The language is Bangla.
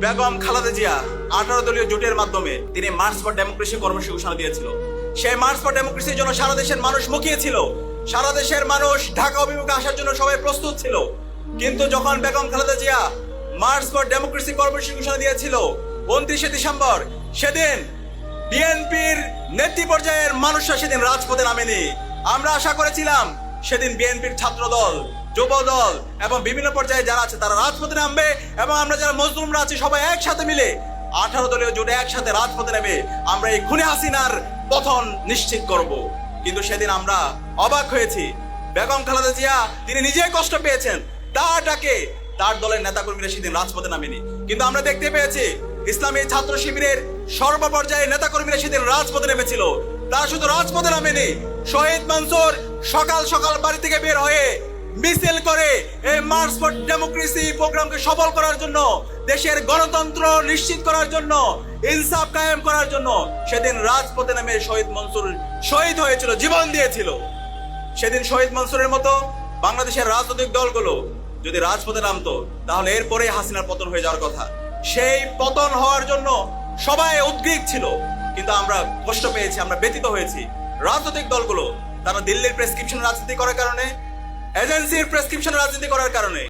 বেগম খালেদা জিয়া 18 দলীয় জোটের মাধ্যমে তিনি মার্চ ফর ডেমোক্রেসি কর্মসূচি ঘোষণা দিয়েছিল। সেই মার্চ ফর ডেমোক্রেসির জন্য সারা দেশের মানুষ মুখিয়েছিল, সারা দেশের মানুষ ঢাকা অভিমুখে আসার জন্য সবাই প্রস্তুত ছিল। কিন্তু যখন Begum Khaleda Zia March for democracy কর্মসূচি ঘোষণা দিয়েছিল 29শে ডিসেম্বর, সেদিন বিএনপির নেতৃ পর্যায়ের মানুষরা সেদিন রাজপথে নামেনি। আমরা আশা করেছিলাম সেদিন বিএনপির ছাত্র দল, যুব দল এবং বিভিন্ন পর্যায়ে যারা আছে তারা রাজপথে নামবে এবং আমরা যারা মজলুমরা আছি সবাই একসাথে মিলে 18 দলীয় জোটে একসাথে রাজপথে নেমে আমরা এই খুনে হাসিনার পতন নিশ্চিত করব। কিন্তু সেদিন আমরা অবাক হয়েছি, বেগম খালেদা জিয়া তিনি নিজেই কষ্ট পেয়েছেন, তার ডাকে তার দলের নেতাকর্মীরা সেদিন রাজপথে নামেনি। কিন্তু আমরা দেখতে পেয়েছি ইসলামী ছাত্র শিবিরের সর্বপর্যায়ের নেতাকর্মীরা সেদিন রাজপথে নেমেছিল। তারা শুধু রাজপথে নামেনি, শহীদ মনসুর সকাল সকাল বাড়ি থেকে বের হয়ে মিছিল করে এই মার্চ ফর ডেমোক্রেসি প্রোগ্রামকে সফল করার জন্য, দেশের গণতন্ত্র নিশ্চিত করার জন্য, ইনসাফ কায়েম করার জন্য সেদিন রাজপথে নেমে শহীদ মনসুর শহীদ হয়েছিল, জীবন দিয়েছিল। সেদিন শহীদ মনসুরের মতো বাংলাদেশের রাজনৈতিক দলগুলো যদি রাজপথে নামতো তাহলে এরপরে হাসিনার পতন হয়ে যাওয়ার কথা। সেই পতন হওয়ার জন্য সবাই উদ্গ্রীব ছিল, কিন্তু আমরা কষ্ট পেয়েছি, আমরা ব্যথিত হয়েছি। রাজনৈতিক দলগুলো তারা দিল্লির প্রেসক্রিপশন রাজনীতি করার কারণে, এজেন্সির প্রেসক্রিপশন রাজনীতি করার কারণে